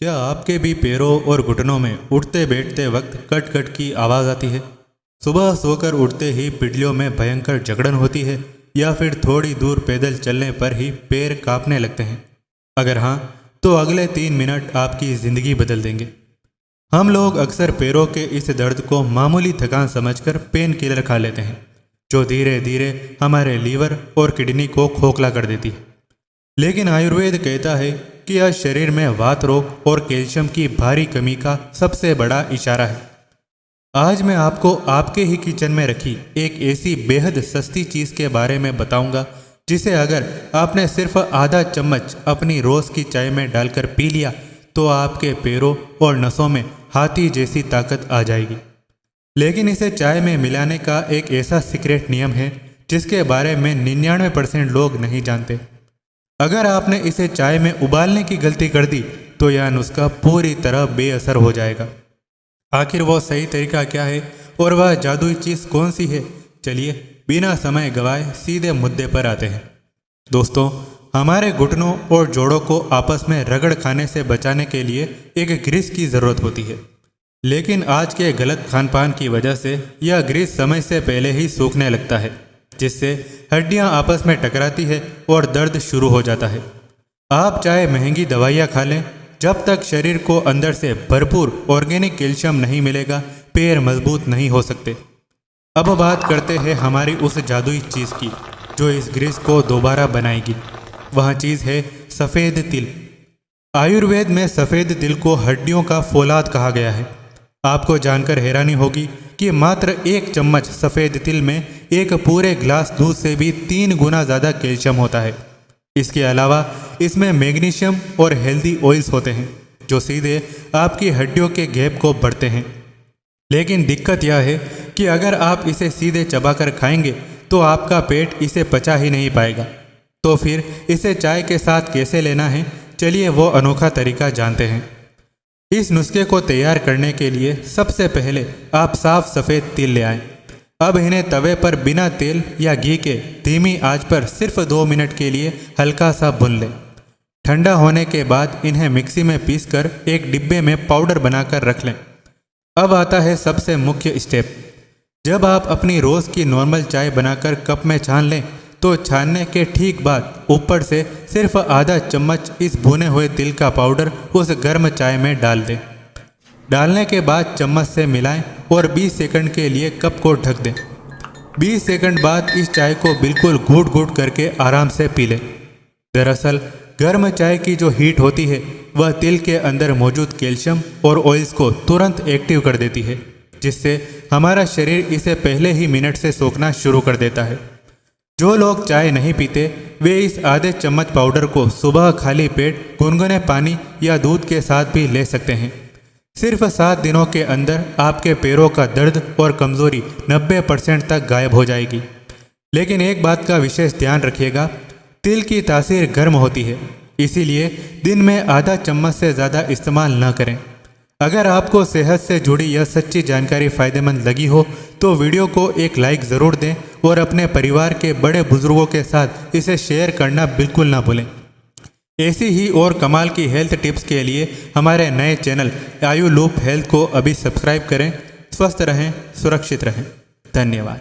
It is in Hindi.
क्या आपके भी पैरों और घुटनों में उठते बैठते वक्त कट कट की आवाज़ आती है? सुबह सोकर उठते ही पिटलियों में भयंकर जकड़न होती है, या फिर थोड़ी दूर पैदल चलने पर ही पैर कांपने लगते हैं? अगर हाँ, तो अगले 3 मिनट आपकी ज़िंदगी बदल देंगे। हम लोग अक्सर पैरों के इस दर्द को मामूली थकान समझकर पेन किलर खा लेते हैं, जो धीरे धीरे हमारे लीवर और किडनी को खोखला कर देती है। लेकिन आयुर्वेद कहता है कि यह शरीर में वात रोग और कैल्शियम की भारी कमी का सबसे बड़ा इशारा है। आज मैं आपको आपके ही किचन में रखी एक ऐसी बेहद सस्ती चीज़ के बारे में बताऊंगा, जिसे अगर आपने सिर्फ आधा चम्मच अपनी रोज़ की चाय में डालकर पी लिया तो आपके पैरों और नसों में हाथी जैसी ताकत आ जाएगी। लेकिन इसे चाय में मिलाने का एक ऐसा सीक्रेट नियम है जिसके बारे में 99% लोग नहीं जानते। अगर आपने इसे चाय में उबालने की गलती कर दी तो यह नुस्खा पूरी तरह बेअसर हो जाएगा। आखिर वो सही तरीका क्या है और वह जादुई चीज़ कौन सी है? चलिए बिना समय गवाए सीधे मुद्दे पर आते हैं। दोस्तों, हमारे घुटनों और जोड़ों को आपस में रगड़ खाने से बचाने के लिए एक ग्रीस की ज़रूरत होती है। लेकिन आज के गलत खान पान की वजह से यह ग्रीस समय से पहले ही सूखने लगता है, जिससे हड्डियां आपस में टकराती है और दर्द शुरू हो जाता है। आप चाहे महंगी दवाइयां खा लें, जब तक शरीर को अंदर से भरपूर ऑर्गेनिक कैल्शियम नहीं मिलेगा, पैर मजबूत नहीं हो सकते। अब बात करते हैं हमारी उस जादुई चीज़ की जो इस ग्रीस को दोबारा बनाएगी। वह चीज़ है सफ़ेद तिल। आयुर्वेद में सफ़ेद तिल को हड्डियों का फौलाद कहा गया है। आपको जानकर हैरानी होगी कि मात्र 1 चम्मच सफ़ेद तिल में एक पूरे ग्लास दूध से भी 3 गुना ज़्यादा कैल्शियम होता है। इसके अलावा इसमें मैग्नीशियम और हेल्दी ऑयल्स होते हैं, जो सीधे आपकी हड्डियों के गैप को बढ़ते हैं। लेकिन दिक्कत यह है कि अगर आप इसे सीधे चबाकर खाएंगे तो आपका पेट इसे पचा ही नहीं पाएगा। तो फिर इसे चाय के साथ कैसे लेना है, चलिए वो अनोखा तरीका जानते हैं। इस नुस्खे को तैयार करने के लिए सबसे पहले आप साफ सफ़ेद तिल ले आएं। अब इन्हें तवे पर बिना तेल या घी के धीमी आंच पर सिर्फ 2 मिनट के लिए हल्का सा भून लें। ठंडा होने के बाद इन्हें मिक्सी में पीसकर एक डिब्बे में पाउडर बनाकर रख लें। अब आता है सबसे मुख्य स्टेप। जब आप अपनी रोज़ की नॉर्मल चाय बनाकर कप में छान लें तो छानने के ठीक बाद ऊपर से सिर्फ आधा चम्मच इस भुने हुए तिल का पाउडर उस गर्म चाय में डाल दें। डालने के बाद चम्मच से मिलाएं और 20 सेकंड के लिए कप को ढक दें। 20 सेकंड बाद इस चाय को बिल्कुल घूट घूट करके आराम से पी लें। दरअसल गर्म चाय की जो हीट होती है वह तिल के अंदर मौजूद कैल्शियम और ऑयल्स को तुरंत एक्टिव कर देती है, जिससे हमारा शरीर इसे पहले ही मिनट से सोखना शुरू कर देता है। जो लोग चाय नहीं पीते वे इस आधे चम्मच पाउडर को सुबह खाली पेट गुनगुने पानी या दूध के साथ भी ले सकते हैं। सिर्फ 7 दिनों के अंदर आपके पैरों का दर्द और कमज़ोरी 90% तक गायब हो जाएगी। लेकिन एक बात का विशेष ध्यान रखिएगा, तिल की तासीर गर्म होती है, इसीलिए दिन में आधा चम्मच से ज़्यादा इस्तेमाल न करें। अगर आपको सेहत से जुड़ी यह सच्ची जानकारी फ़ायदेमंद लगी हो तो वीडियो को एक लाइक ज़रूर दें और अपने परिवार के बड़े बुजुर्गों के साथ इसे शेयर करना बिल्कुल ना भूलें। ऐसी ही और कमाल की हेल्थ टिप्स के लिए हमारे नए चैनल आयु लूप हेल्थ को अभी सब्सक्राइब करें। स्वस्थ रहें, सुरक्षित रहें। धन्यवाद।